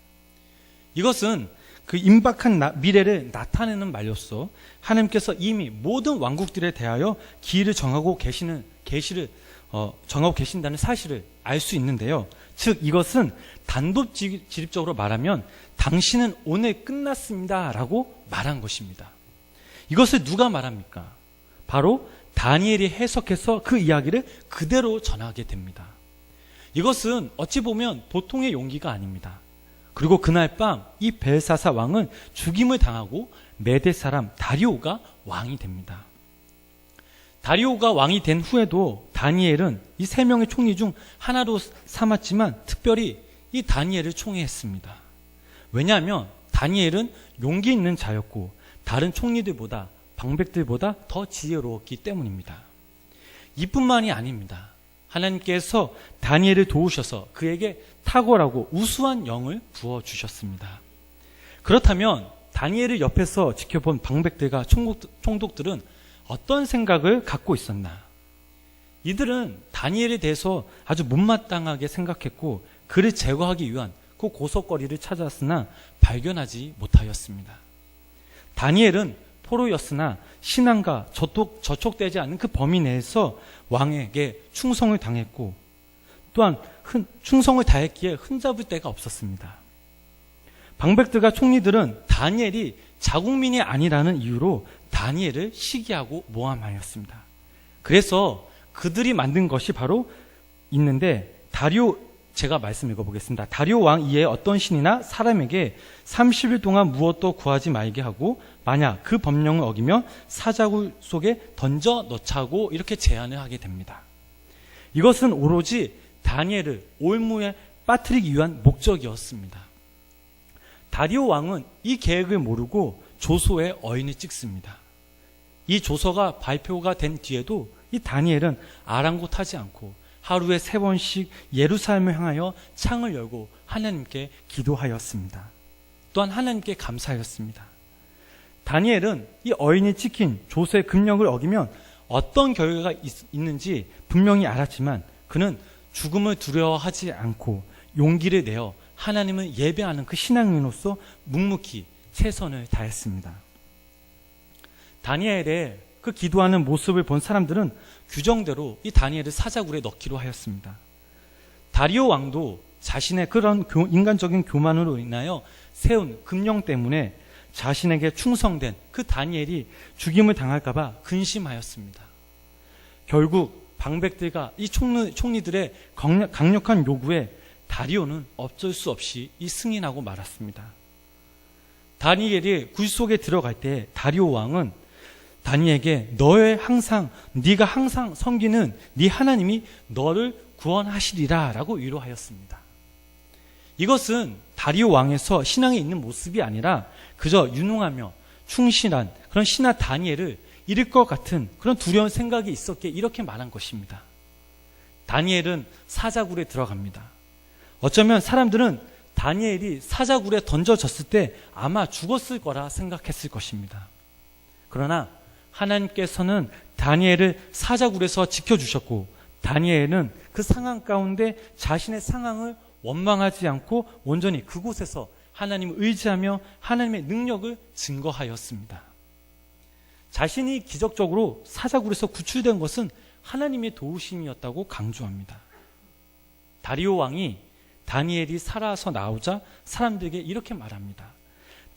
D: 이것은 그 임박한 미래를 나타내는 말로써 하나님께서 이미 모든 왕국들에 대하여 기일을 정하고 계시를 정하고 계신다는 사실을 알 수 있는데요. 즉 이것은 단도직입적으로 말하면 당신은 오늘 끝났습니다라고 말한 것입니다. 이것을 누가 말합니까? 바로 다니엘이 해석해서 그 이야기를 그대로 전하게 됩니다. 이것은 어찌 보면 보통의 용기가 아닙니다. 그리고 그날 밤 이 벨사사 왕은 죽임을 당하고 메대 사람 다리오가 왕이 됩니다. 다리오가 왕이 된 후에도 다니엘은 이 세 명의 총리 중 하나로 삼았지만 특별히 이 다니엘을 총애했습니다. 왜냐하면 다니엘은 용기 있는 자였고 다른 총리들보다 방백들보다 더 지혜로웠기 때문입니다. 이뿐만이 아닙니다. 하나님께서 다니엘을 도우셔서 그에게 탁월하고 우수한 영을 부어주셨습니다. 그렇다면 다니엘을 옆에서 지켜본 방백들과 총독들은 어떤 생각을 갖고 있었나? 이들은 다니엘에 대해서 아주 못마땅하게 생각했고 그를 제거하기 위한 그 고속거리를 찾았으나 발견하지 못하였습니다. 다니엘은 포로였으나 신앙과 저촉되지 않는 그 범위 내에서 왕에게 충성을 당했고 또한 충성을 다했기에 흠잡을 데가 없었습니다. 방백들과 총리들은 다니엘이 자국민이 아니라는 이유로 다니엘을 시기하고 모함하였습니다. 그래서 그들이 만든 것이 바로 있는데 제가 말씀 읽어보겠습니다. 다리오 왕 이에 어떤 신이나 사람에게 30일 동안 무엇도 구하지 말게 하고 만약 그 법령을 어기면 사자굴 속에 던져 넣자고 이렇게 제안을 하게 됩니다. 이것은 오로지 다니엘을 올무에 빠뜨리기 위한 목적이었습니다. 다리오 왕은 이 계획을 모르고 조서에 어인을 찍습니다. 이 조서가 발표가 된 뒤에도 이 다니엘은 아랑곳하지 않고 하루에 3번씩 예루살렘을 향하여 창을 열고 하나님께 기도하였습니다. 또한 하나님께 감사하였습니다. 다니엘은 이 어인이 찍힌 조서의 금령을 어기면 어떤 결과가 있는지 분명히 알았지만 그는 죽음을 두려워하지 않고 용기를 내어 하나님을 예배하는 그 신앙인으로서 묵묵히 최선을 다했습니다. 다니엘의 그 기도하는 모습을 본 사람들은 규정대로 이 다니엘을 사자굴에 넣기로 하였습니다. 다리오 왕도 자신의 그런 인간적인 교만으로 인하여 세운 금령 때문에 자신에게 충성된 그 다니엘이 죽임을 당할까봐 근심하였습니다. 결국 방백들과 이 총리들의 강력한 요구에 다리오는 어쩔 수 없이 이 승인하고 말았습니다. 다니엘이 굴 속에 들어갈 때 다리오 왕은 다니엘에게 네가 항상 섬기는 네 하나님이 너를 구원하시리라 라고 위로하였습니다. 이것은 다리오 왕에서 신앙에 있는 모습이 아니라 그저 유능하며 충실한 그런 신하 다니엘을 잃을 것 같은 그런 두려운 생각이 있었기에 이렇게 말한 것입니다. 다니엘은 사자굴에 들어갑니다. 어쩌면 사람들은 다니엘이 사자굴에 던져졌을 때 아마 죽었을 거라 생각했을 것입니다. 그러나 하나님께서는 다니엘을 사자굴에서 지켜주셨고 다니엘은 그 상황 가운데 자신의 상황을 원망하지 않고 온전히 그곳에서 하나님을 의지하며 하나님의 능력을 증거하였습니다. 자신이 기적적으로 사자굴에서 구출된 것은 하나님의 도우심이었다고 강조합니다. 다리오 왕이 다니엘이 살아서 나오자 사람들에게 이렇게 말합니다.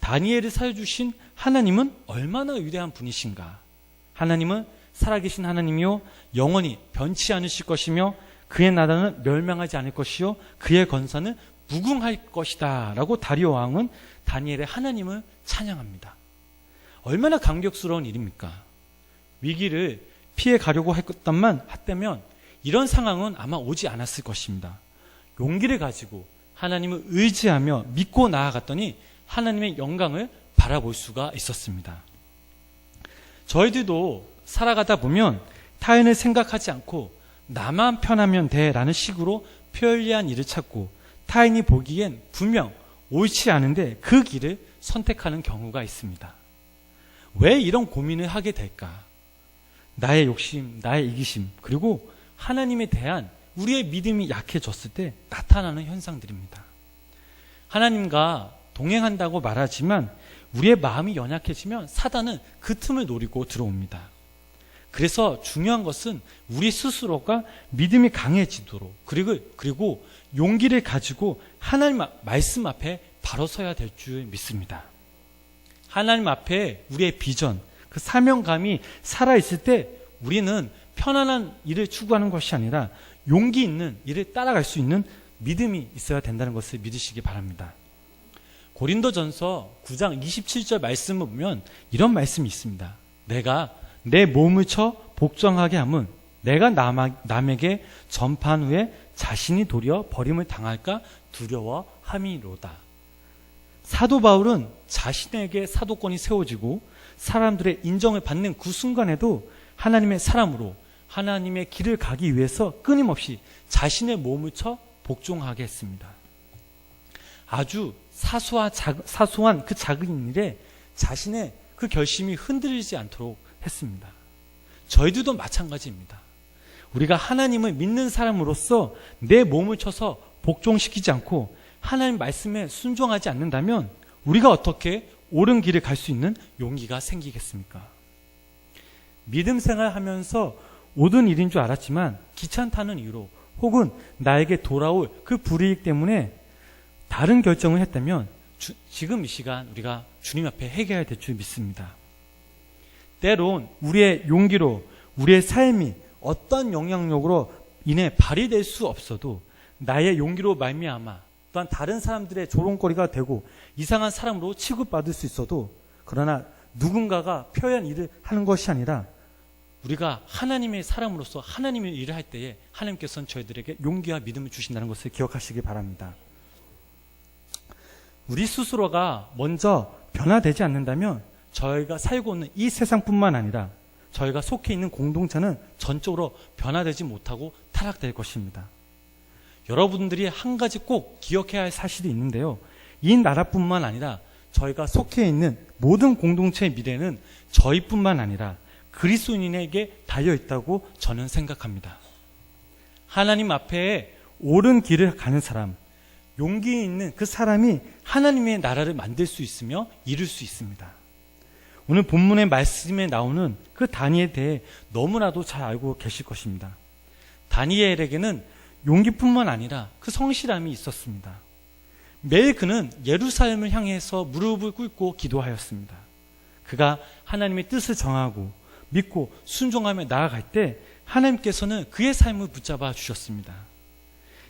D: 다니엘을 살려주신 하나님은 얼마나 위대한 분이신가. 하나님은 살아계신 하나님이요 영원히 변치 않으실 것이며 그의 나라는 멸망하지 않을 것이요 그의 권사는 무궁할 것이다 라고 다리오 왕은 다니엘의 하나님을 찬양합니다. 얼마나 감격스러운 일입니까? 위기를 피해 가려고 했다면 이런 상황은 아마 오지 않았을 것입니다. 용기를 가지고 하나님을 의지하며 믿고 나아갔더니 하나님의 영광을 바라볼 수가 있었습니다. 저희들도 살아가다 보면 타인을 생각하지 않고 나만 편하면 돼라는 식으로 편리한 일을 찾고 타인이 보기엔 분명 옳지 않은데 그 길을 선택하는 경우가 있습니다. 왜 이런 고민을 하게 될까? 나의 욕심, 나의 이기심, 그리고 하나님에 대한 우리의 믿음이 약해졌을 때 나타나는 현상들입니다. 하나님과 동행한다고 말하지만 우리의 마음이 연약해지면 사단은 그 틈을 노리고 들어옵니다. 그래서 중요한 것은 우리 스스로가 믿음이 강해지도록 그리고 용기를 가지고 하나님 말씀 앞에 바로 서야 될 줄 믿습니다. 하나님 앞에 우리의 비전, 그 사명감이 살아있을 때 우리는 편안한 일을 추구하는 것이 아니라 용기 있는 일을 따라갈 수 있는 믿음이 있어야 된다는 것을 믿으시기 바랍니다. 고린도전서 9장 27절 말씀을 보면 이런 말씀이 있습니다. 내가 내 몸을 쳐 복종하게 함은 내가 남에게 전파한 후에 자신이 도리어 버림을 당할까 두려워함이로다. 사도 바울은 자신에게 사도권이 세워지고 사람들의 인정을 받는 그 순간에도 하나님의 사람으로 하나님의 길을 가기 위해서 끊임없이 자신의 몸을 쳐 복종하게 했습니다. 아주 사소한 그 작은 일에 자신의 그 결심이 흔들리지 않도록 했습니다. 저희들도 마찬가지입니다. 우리가 하나님을 믿는 사람으로서 내 몸을 쳐서 복종시키지 않고 하나님 말씀에 순종하지 않는다면 우리가 어떻게 옳은 길을 갈 수 있는 용기가 생기겠습니까? 믿음 생활하면서 옳은 일인 줄 알았지만 귀찮다는 이유로 혹은 나에게 돌아올 그 불이익 때문에 다른 결정을 했다면 지금 이 시간 우리가 주님 앞에 회개해야 될 줄 믿습니다. 때론 우리의 용기로 우리의 삶이 어떤 영향력으로 인해 발휘될 수 없어도 나의 용기로 말미암아 또한 다른 사람들의 조롱거리가 되고 이상한 사람으로 취급받을 수 있어도 그러나 누군가가 표현 일을 하는 것이 아니라 우리가 하나님의 사람으로서 하나님의 일을 할 때에 하나님께서는 저희들에게 용기와 믿음을 주신다는 것을 기억하시기 바랍니다. 우리 스스로가 먼저 변화되지 않는다면 저희가 살고 있는 이 세상뿐만 아니라 저희가 속해 있는 공동체는 전적으로 변화되지 못하고 타락될 것입니다. 여러분들이 한 가지 꼭 기억해야 할 사실이 있는데요. 이 나라뿐만 아니라 저희가 속해 있는 모든 공동체의 미래는 저희뿐만 아니라 그리스도인에게 달려있다고 저는 생각합니다. 하나님 앞에 옳은 길을 가는 사람, 용기 있는 그 사람이 하나님의 나라를 만들 수 있으며 이룰 수 있습니다. 오늘 본문의 말씀에 나오는 그 다니엘에 대해 너무나도 잘 알고 계실 것입니다. 다니엘에게는 용기뿐만 아니라 그 성실함이 있었습니다. 매일 그는 예루살렘을 향해서 무릎을 꿇고 기도하였습니다. 그가 하나님의 뜻을 정하고 믿고 순종하며 나아갈 때 하나님께서는 그의 삶을 붙잡아 주셨습니다.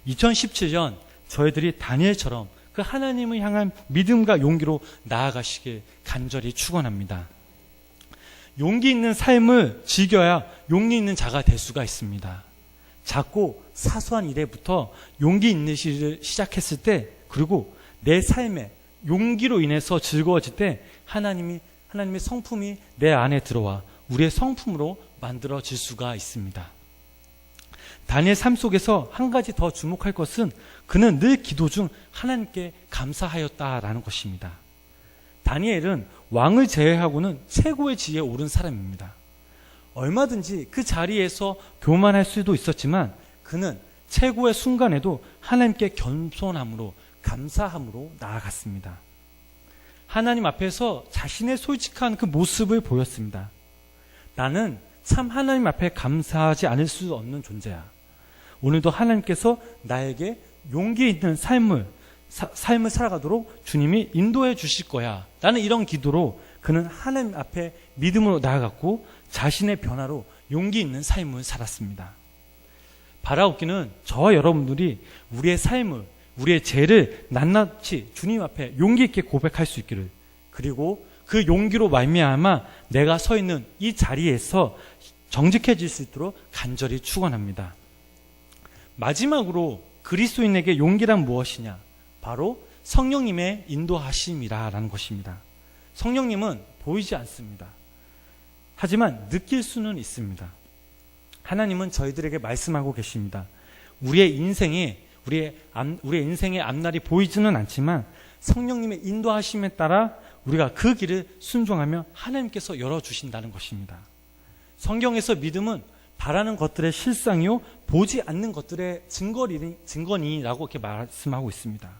D: 2017년 저희들이 다니엘처럼 그 하나님을 향한 믿음과 용기로 나아가시길 간절히 축원합니다. 용기 있는 삶을 즐겨야 용기 있는 자가 될 수가 있습니다. 작고 사소한 일에부터 용기 있는 일을 시작했을 때 그리고 내 삶에 용기로 인해서 즐거워질 때 하나님의 성품이 내 안에 들어와 우리의 성품으로 만들어질 수가 있습니다. 다니엘 삶 속에서 한 가지 더 주목할 것은 그는 늘 기도 중 하나님께 감사하였다라는 것입니다. 다니엘은 왕을 제외하고는 최고의 지위에 오른 사람입니다. 얼마든지 그 자리에서 교만할 수도 있었지만 그는 최고의 순간에도 하나님께 겸손함으로 감사함으로 나아갔습니다. 하나님 앞에서 자신의 솔직한 그 모습을 보였습니다. 나는 참 하나님 앞에 감사하지 않을 수 없는 존재야. 오늘도 하나님께서 나에게 용기 있는 삶을 살아가도록 주님이 인도해 주실 거야. 라는 이런 기도로 그는 하나님 앞에 믿음으로 나아갔고 자신의 변화로 용기 있는 삶을 살았습니다. 바라옵기는 저와 여러분들이 우리의 삶을, 우리의 죄를 낱낱이 주님 앞에 용기 있게 고백할 수 있기를, 그리고 그 용기로 말미암아 내가 서 있는 이 자리에서 정직해질 수 있도록 간절히 축원합니다. 마지막으로 그리스도인에게 용기란 무엇이냐? 바로 성령님의 인도하심이라는 것입니다. 성령님은 보이지 않습니다. 하지만 느낄 수는 있습니다. 하나님은 저희들에게 말씀하고 계십니다. 우리의 인생의 앞날이 보이지는 않지만 성령님의 인도하심에 따라 우리가 그 길을 순종하며 하나님께서 열어주신다는 것입니다. 성경에서 믿음은 바라는 것들의 실상이요 보지 않는 것들의 증거니라고 이렇게 말씀하고 있습니다.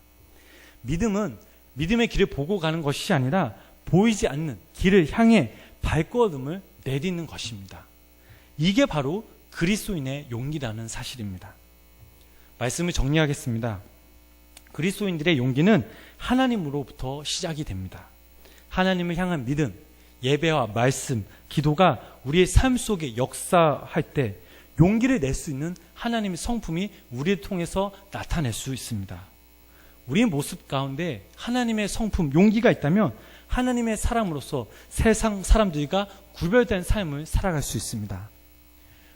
D: 믿음은 믿음의 길을 보고 가는 것이 아니라 보이지 않는 길을 향해 발걸음을 내딛는 것입니다. 이게 바로 그리스도인의 용기라는 사실입니다. 말씀을 정리하겠습니다. 그리스도인들의 용기는 하나님으로부터 시작이 됩니다. 하나님을 향한 믿음, 예배와 말씀, 기도가 우리의 삶 속에 역사할 때 용기를 낼 수 있는 하나님의 성품이 우리를 통해서 나타낼 수 있습니다. 우리의 모습 가운데 하나님의 성품, 용기가 있다면 하나님의 사람으로서 세상 사람들과 구별된 삶을 살아갈 수 있습니다.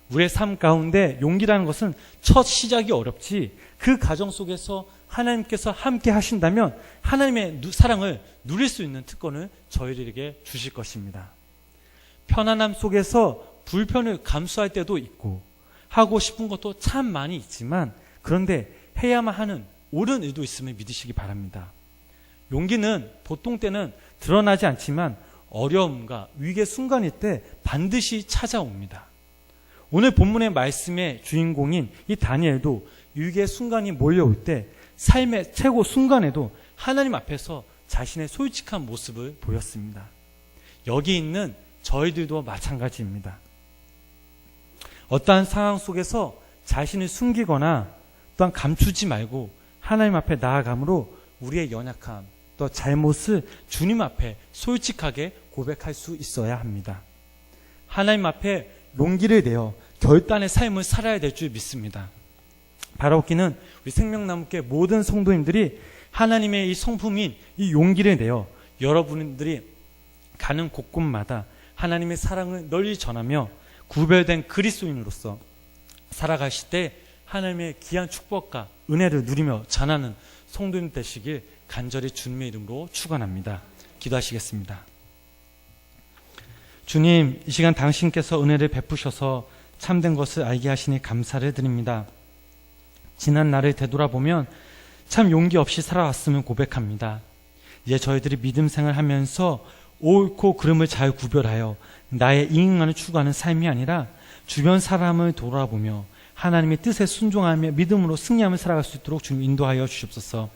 D: 우리의 삶 가운데 용기라는 것은 첫 시작이 어렵지, 그 과정 속에서 하나님께서 함께 하신다면 하나님의 사랑을 누릴 수 있는 특권을 저희들에게 주실 것입니다. 편안함 속에서 불편을 감수할 때도 있고 하고 싶은 것도 참 많이 있지만, 그런데 해야만 하는 옳은 의도 있음을 믿으시기 바랍니다. 용기는 보통 때는 드러나지 않지만 어려움과 위기의 순간일 때 반드시 찾아옵니다. 오늘 본문의 말씀의 주인공인 이 다니엘도 위기의 순간이 몰려올 때 삶의 최고 순간에도 하나님 앞에서 자신의 솔직한 모습을 보였습니다. 여기 있는 저희들도 마찬가지입니다. 어떠한 상황 속에서 자신을 숨기거나 또한 감추지 말고 하나님 앞에 나아감으로 우리의 연약함, 또 잘못을 주님 앞에 솔직하게 고백할 수 있어야 합니다. 하나님 앞에 용기를 내어 결단의 삶을 살아야 될 줄 믿습니다. 바라옵기는 우리 생명나무교회 모든 성도님들이 하나님의 이 성품인 이 용기를 내어 여러분들이 가는 곳곳마다 하나님의 사랑을 널리 전하며 구별된 그리스도인으로서 살아가실 때 하나님의 귀한 축복과 은혜를 누리며 전하는 성도님 되시길 간절히 주님의 이름으로 축원합니다. 기도하시겠습니다. 주님, 이 시간 당신께서 은혜를 베푸셔서 참된 것을 알게 하시니 감사를 드립니다. 지난 날을 되돌아보면 참 용기 없이 살아왔음을 고백합니다. 이제 저희들이 믿음 생활하면서 옳고 그름을 잘 구별하여 나의 이익만을 추구하는 삶이 아니라 주변 사람을 돌아보며 하나님의 뜻에 순종하며 믿음으로 승리하며 살아갈 수 있도록 주님 인도하여 주시옵소서.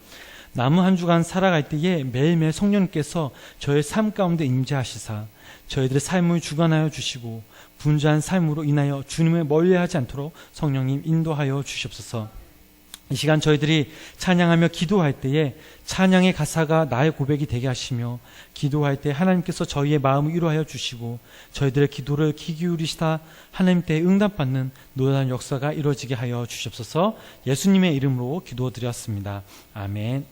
D: 남은 한 주간 살아갈 때에 매일매일 성령님께서 저의 삶 가운데 임재하시사 저희들의 삶을 주관하여 주시고 분주한 삶으로 인하여 주님을 멀리하지 않도록 성령님 인도하여 주시옵소서. 이 시간 저희들이 찬양하며 기도할 때에 찬양의 가사가 나의 고백이 되게 하시며 기도할 때 하나님께서 저희의 마음을 위로하여 주시고 저희들의 기도를 귀 기울이시다 하나님 때에 응답받는 놀라운 역사가 이루어지게 하여 주시옵소서. 예수님의 이름으로 기도드렸습니다. 아멘.